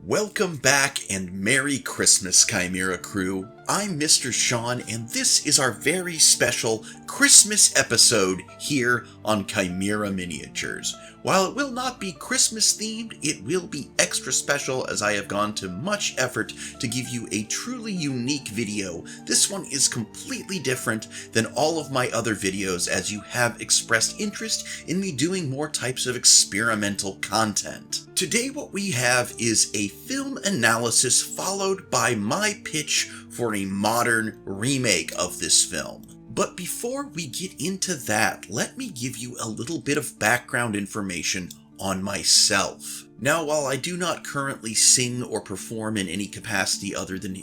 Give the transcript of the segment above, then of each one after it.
Welcome back and Merry Christmas, Chimera crew. I'm Mr. Sean, and this is our very special Christmas episode here on Chimera Miniatures. While it will not be Christmas themed, it will be extra special as I have gone to much effort to give you a truly unique video. This one is completely different than all of my other videos, as you have expressed interest in me doing more types of experimental content. Today what we have is a film analysis followed by my pitch for a modern remake of this film. But before we get into that, let me give you a little bit of background information on myself. Now, while I do not currently sing or perform in any capacity other than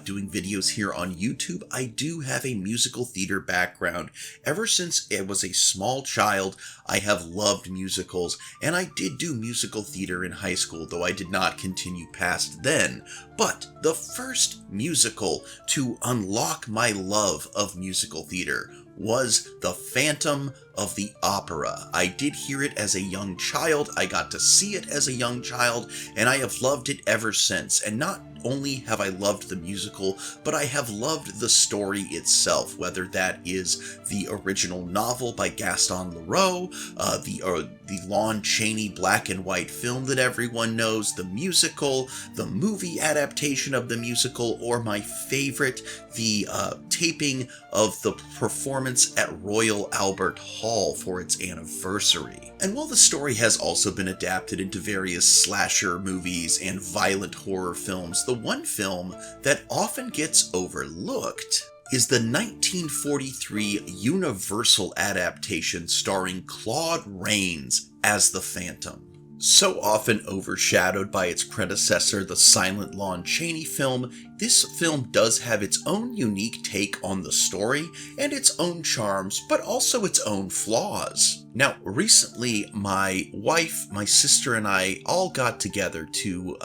doing videos here on YouTube, I do have a musical theater background. Ever since I was a small child, I have loved musicals, and I did do musical theater in high school, though I did not continue past then. But the first musical to unlock my love of musical theater was The Phantom of the Opera. I did hear it as a young child, I got to see it as a young child, and I have loved it ever since. And not only have I loved the musical, but I have loved the story itself, whether that is the original novel by Gaston Leroux, the Lon Chaney black and white film that everyone knows, the musical, the movie adaptation of the musical, or my favorite, the taping of the performance at Royal Albert Hall for its anniversary. And while the story has also been adapted into various slasher movies and violent horror films, the one film that often gets overlooked is the 1943 Universal adaptation starring Claude Rains as the Phantom. So often overshadowed by its predecessor, the silent Lon Chaney film, this film does have its own unique take on the story and its own charms, but also its own flaws. Now, recently, my wife, my sister, and I all got together to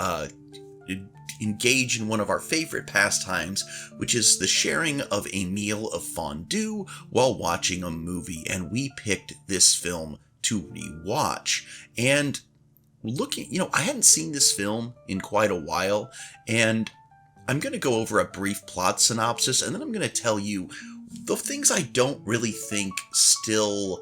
engage in one of our favorite pastimes, which is the sharing of a meal of fondue while watching a movie, and we picked this film to rewatch. And I hadn't seen this film in quite a while, and I'm going to go over a brief plot synopsis, and then I'm going to tell you the things I don't really think still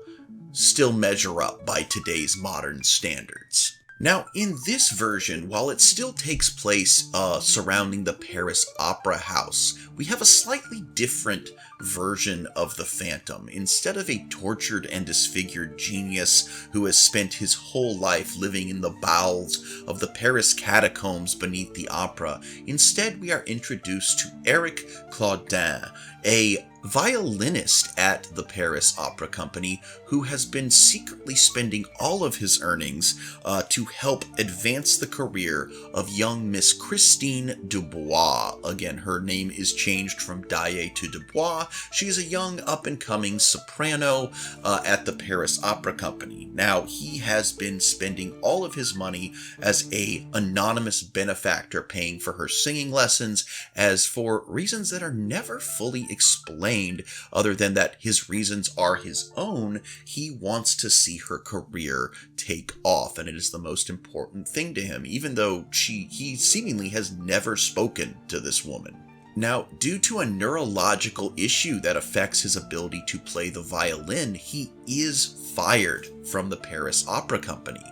measure up by today's modern standards. Now, in this version, while it still takes place surrounding the Paris Opera House, we have a slightly different version of the Phantom. Instead of a tortured and disfigured genius who has spent his whole life living in the bowels of the Paris catacombs beneath the opera, instead we are introduced to Eric Claudin, a violinist at the Paris Opera Company who has been secretly spending all of his earnings to help advance the career of young Miss Christine Dubois. Again, her name is changed from Daye to Dubois. She is a young up-and-coming soprano at the Paris Opera Company. Now, he has been spending all of his money as a anonymous benefactor paying for her singing lessons, as for reasons that are never fully explained, other than that his reasons are his own. He wants to see her career take off, and it is the most important thing to him, even though he seemingly has never spoken to this woman. Now, due to a neurological issue that affects his ability to play the violin, he is fired from the Paris Opera Company.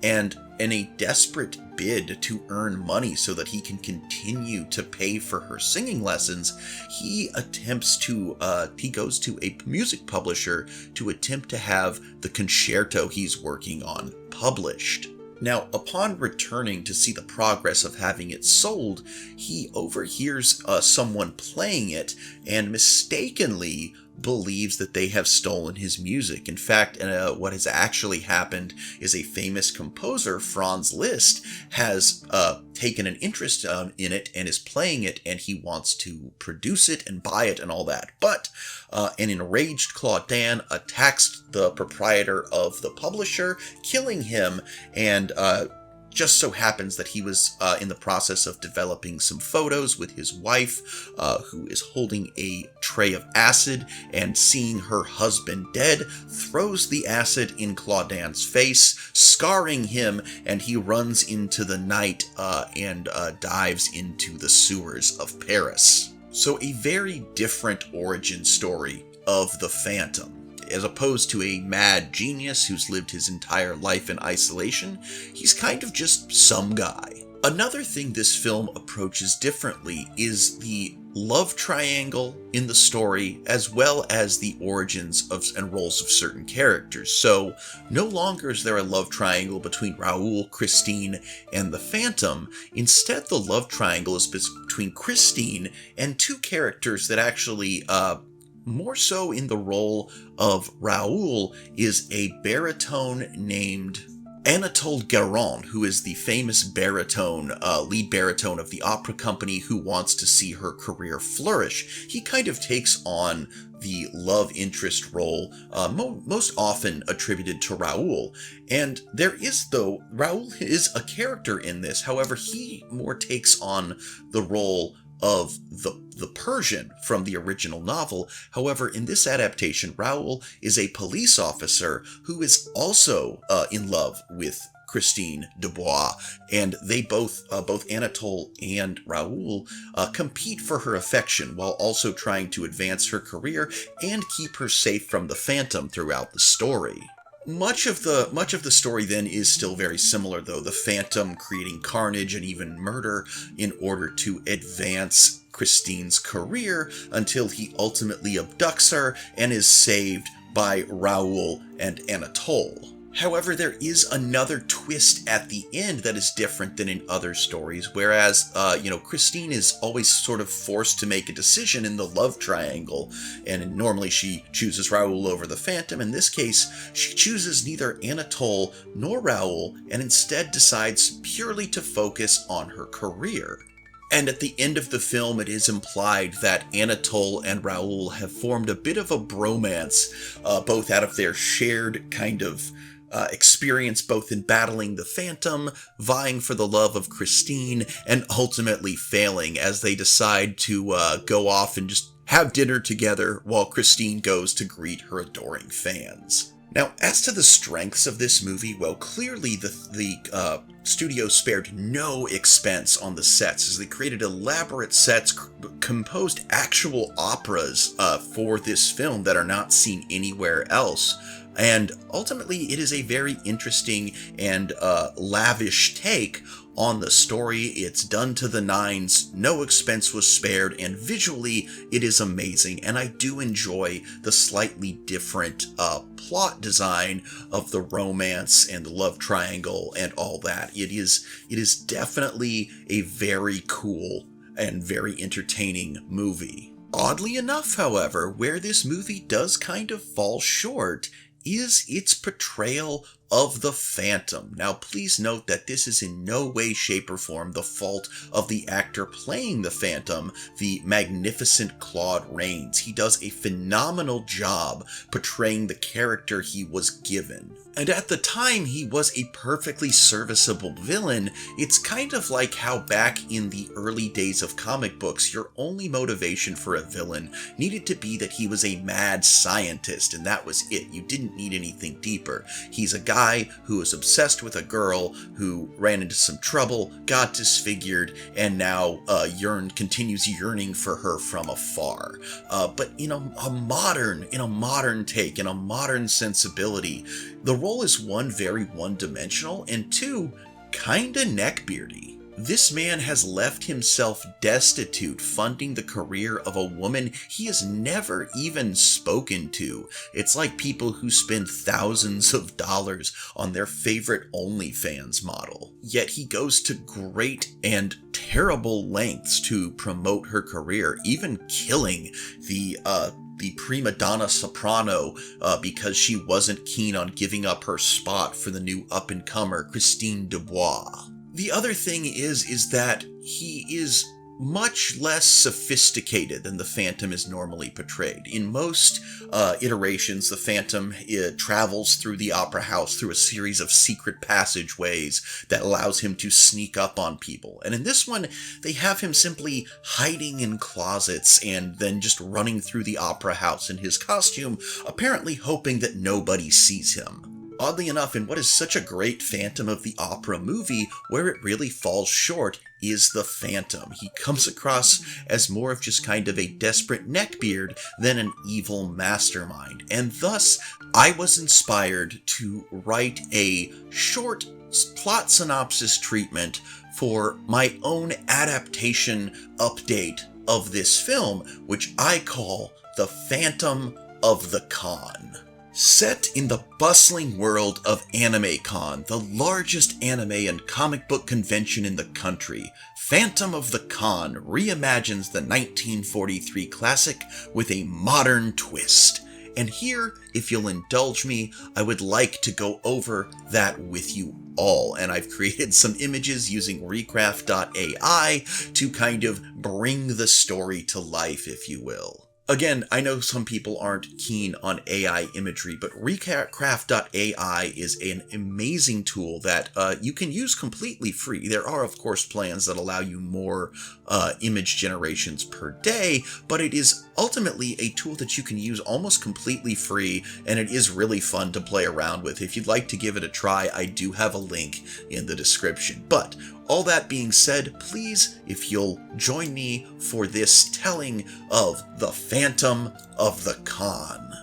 And in a desperate bid to earn money so that he can continue to pay for her singing lessons, he goes to a music publisher to attempt to have the concerto he's working on published. Now, upon returning to see the progress of having it sold, he overhears someone playing it and mistakenly believes that they have stolen his music. In fact, what has actually happened is a famous composer, Franz Liszt, has taken an interest in it and is playing it, and he wants to produce it and buy it and all that. But an enraged Claudin attacks the proprietor of the publisher, killing him and just so happens that he was in the process of developing some photos with his wife, who is holding a tray of acid, and seeing her husband dead, throws the acid in Claudine's face, scarring him, and he runs into the night and dives into the sewers of Paris. So a very different origin story of the Phantom. As opposed to a mad genius who's lived his entire life in isolation, he's kind of just some guy. Another thing this film approaches differently is the love triangle in the story, as well as the origins of and roles of certain characters. So no longer is there a love triangle between Raoul, Christine, and the Phantom. Instead, the love triangle is between Christine and two characters that actually more so in the role of Raoul is a baritone named Anatole Guérin, who is the famous baritone, lead baritone of the opera company who wants to see her career flourish. He kind of takes on the love interest role, most often attributed to Raoul. And Raoul is a character in this, however, he more takes on the role of the Persian from the original novel. However, in this adaptation, Raoul is a police officer who is also in love with Christine Dubois, and they both Anatole and Raoul, compete for her affection while also trying to advance her career and keep her safe from the Phantom throughout the story. Much of the story then is still very similar, though, the Phantom creating carnage and even murder in order to advance Christine's career until he ultimately abducts her and is saved by Raoul and Anatole. However, there is another twist at the end that is different than in other stories, whereas, Christine is always sort of forced to make a decision in the love triangle, and normally she chooses Raoul over the Phantom. In this case, she chooses neither Anatole nor Raoul, and instead decides purely to focus on her career. And at the end of the film, it is implied that Anatole and Raoul have formed a bit of a bromance, both out of their shared kind of experience both in battling the Phantom, vying for the love of Christine, and ultimately failing as they decide to go off and just have dinner together while Christine goes to greet her adoring fans. Now, as to the strengths of this movie, well, clearly the studio spared no expense on the sets, as they created elaborate sets, composed actual operas for this film that are not seen anywhere else. And ultimately, it is a very interesting and lavish take on the story. It's done to the nines, no expense was spared, and visually, it is amazing. And I do enjoy the slightly different plot design of the romance and the love triangle and all that. It is definitely a very cool and very entertaining movie. Oddly enough, however, where this movie does kind of fall short is its portrayal of the Phantom. Now, please note that this is in no way, shape, or form the fault of the actor playing the Phantom, the magnificent Claude Rains. He does a phenomenal job portraying the character he was given. And at the time, he was a perfectly serviceable villain. It's kind of like how back in the early days of comic books, your only motivation for a villain needed to be that he was a mad scientist, and that was it. You didn't need anything deeper. He's a guy who was obsessed with a girl who ran into some trouble, got disfigured, and now continues yearning for her from afar. But in a modern take, in a modern sensibility, the role is one, very one-dimensional, and two, kinda neckbeardy. This man has left himself destitute, funding the career of a woman he has never even spoken to. It's like people who spend thousands of dollars on their favorite OnlyFans model. Yet he goes to great and terrible lengths to promote her career, even killing the prima donna soprano because she wasn't keen on giving up her spot for the new up-and-comer Christine Dubois. The other thing is that he is much less sophisticated than the Phantom is normally portrayed. In most iterations, the Phantom travels through the Opera House through a series of secret passageways that allows him to sneak up on people. And in this one, they have him simply hiding in closets and then just running through the Opera House in his costume, apparently hoping that nobody sees him. Oddly enough, in what is such a great Phantom of the Opera movie, where it really falls short is the Phantom. He comes across as more of just kind of a desperate neckbeard than an evil mastermind. And thus, I was inspired to write a short plot synopsis treatment for my own adaptation update of this film, which I call The Phantom of the Con. Set in the bustling world of AnimeCon, the largest anime and comic book convention in the country, Phantom of the Con reimagines the 1943 classic with a modern twist. And here, if you'll indulge me, I would like to go over that with you all. And I've created some images using Recraft.ai to kind of bring the story to life, if you will. Again, I know some people aren't keen on AI imagery, but Recraft.ai is an amazing tool that you can use completely free. There are, of course, plans that allow you more image generations per day, but it is ultimately a tool that you can use almost completely free, and it is really fun to play around with. If you'd like to give it a try, I do have a link in the description. But all that being said, please, if you'll join me for this telling of The Phantom of the Con.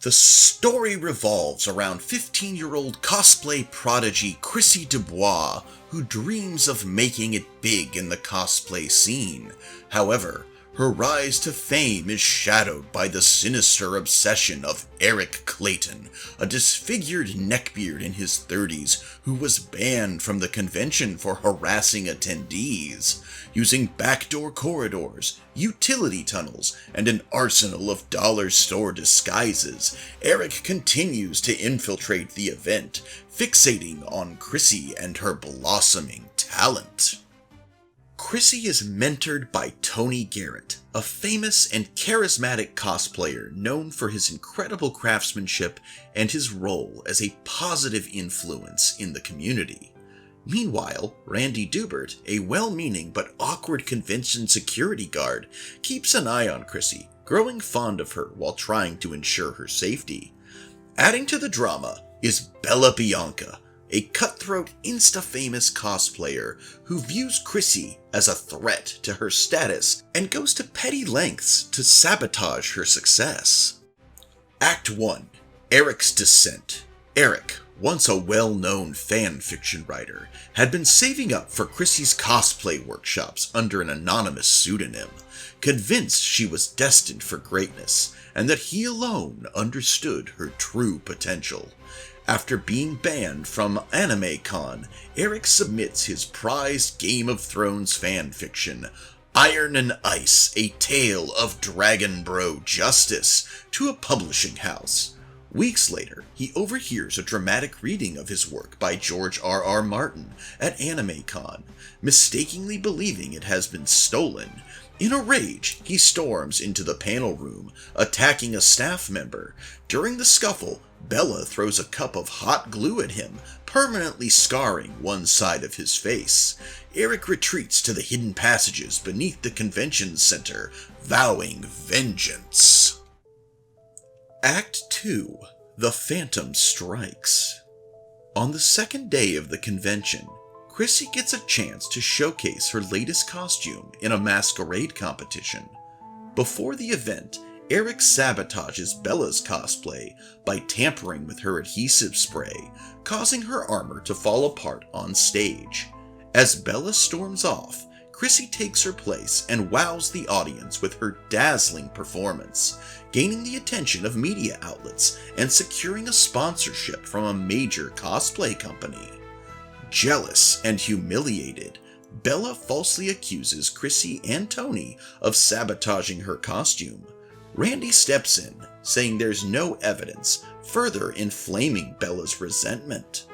The story revolves around 15-year-old cosplay prodigy Chrissy Dubois, who dreams of making it big in the cosplay scene. However, her rise to fame is shadowed by the sinister obsession of Eric Clayton, a disfigured neckbeard in his 30s who was banned from the convention for harassing attendees. Using backdoor corridors, utility tunnels, and an arsenal of dollar store disguises, Eric continues to infiltrate the event, fixating on Chrissy and her blossoming talent. Chrissy is mentored by Tony Garrett, a famous and charismatic cosplayer known for his incredible craftsmanship and his role as a positive influence in the community. Meanwhile, Randy Dubert, a well-meaning but awkward convention security guard, keeps an eye on Chrissy, growing fond of her while trying to ensure her safety. Adding to the drama is Bella Bianca, a cutthroat, insta-famous cosplayer who views Chrissy as a threat to her status and goes to petty lengths to sabotage her success. Act 1. Eric's Descent. Eric, once a well-known fan fiction writer, had been saving up for Chrissy's cosplay workshops under an anonymous pseudonym, convinced she was destined for greatness and that he alone understood her true potential. After being banned from AnimeCon, Eric submits his prized Game of Thrones fanfiction, Iron and Ice, A Tale of Dragon Bro Justice, to a publishing house. Weeks later, he overhears a dramatic reading of his work by George R.R. Martin at AnimeCon, mistakenly believing it has been stolen. In a rage, he storms into the panel room, attacking a staff member. During the scuffle, Bella throws a cup of hot glue at him, permanently scarring one side of his face. Eric retreats to the hidden passages beneath the convention center, vowing vengeance. Act 2. The Phantom Strikes. On the second day of the convention, Chrissy gets a chance to showcase her latest costume in a masquerade competition. Before the event, Eric sabotages Bella's cosplay by tampering with her adhesive spray, causing her armor to fall apart on stage. As Bella storms off, Chrissy takes her place and wows the audience with her dazzling performance, gaining the attention of media outlets and securing a sponsorship from a major cosplay company. Jealous and humiliated, Bella falsely accuses Chrissy and Tony of sabotaging her costume. Randy steps in, saying there's no evidence, further inflaming Bella's resentment.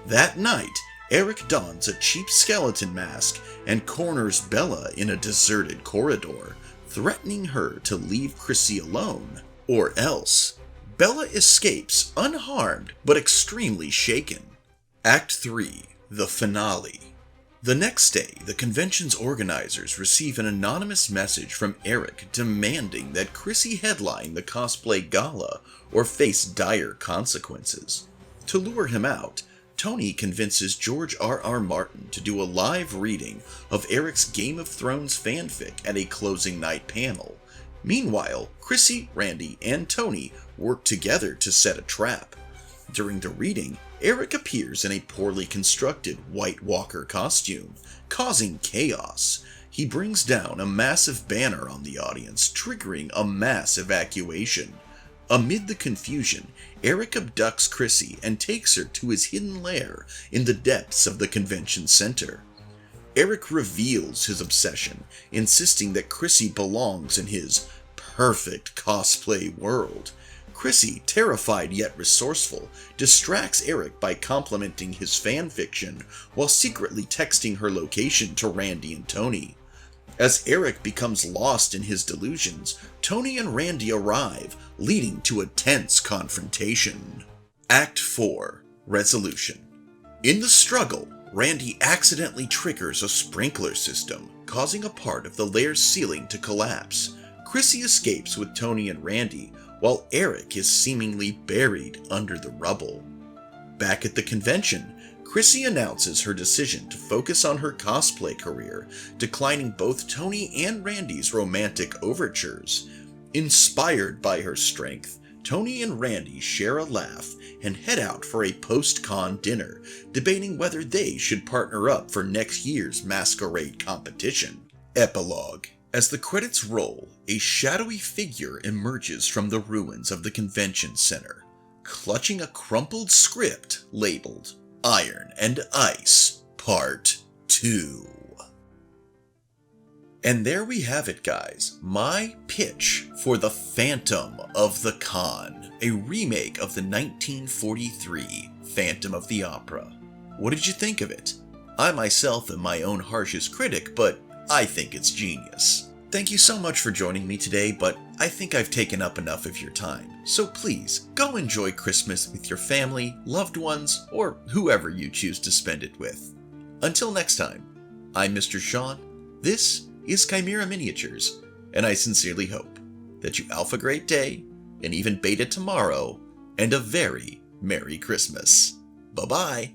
That night, Eric dons a cheap skeleton mask and corners Bella in a deserted corridor, threatening her to leave Chrissy alone, or else. Bella escapes unharmed but extremely shaken. Act 3. The Finale. The next day, the convention's organizers receive an anonymous message from Eric demanding that Chrissy headline the cosplay gala or face dire consequences. To lure him out, Tony convinces George R.R. Martin to do a live reading of Eric's Game of Thrones fanfic at a closing night panel. Meanwhile, Chrissy, Randy, and Tony work together to set a trap. During the reading, Eric appears in a poorly constructed White Walker costume, causing chaos. He brings down a massive banner on the audience, triggering a mass evacuation. Amid the confusion, Eric abducts Chrissy and takes her to his hidden lair in the depths of the convention center. Eric reveals his obsession, insisting that Chrissy belongs in his perfect cosplay world. Chrissy, terrified yet resourceful, distracts Eric by complimenting his fanfiction while secretly texting her location to Randy and Tony. As Eric becomes lost in his delusions, Tony and Randy arrive, leading to a tense confrontation. Act 4. Resolution. In the struggle, Randy accidentally triggers a sprinkler system, causing a part of the lair's ceiling to collapse. Chrissy escapes with Tony and Randy, while Eric is seemingly buried under the rubble. Back at the convention, Chrissy announces her decision to focus on her cosplay career, declining both Tony and Randy's romantic overtures. Inspired by her strength, Tony and Randy share a laugh and head out for a post-con dinner, debating whether they should partner up for next year's masquerade competition. Epilogue. As the credits roll, a shadowy figure emerges from the ruins of the convention center, clutching a crumpled script labeled Iron and Ice Part 2. And there we have it, guys. My pitch for The Phantom of the Con, a remake of the 1943 Phantom of the Opera. What did you think of it? I myself am my own harshest critic, but I think it's genius. Thank you so much for joining me today, but I think I've taken up enough of your time. So please, go enjoy Christmas with your family, loved ones, or whoever you choose to spend it with. Until next time, I'm Mr. Sean, this is Chimera Miniatures, and I sincerely hope that you alpha great day, and even beta tomorrow, and a very Merry Christmas. Bye-bye.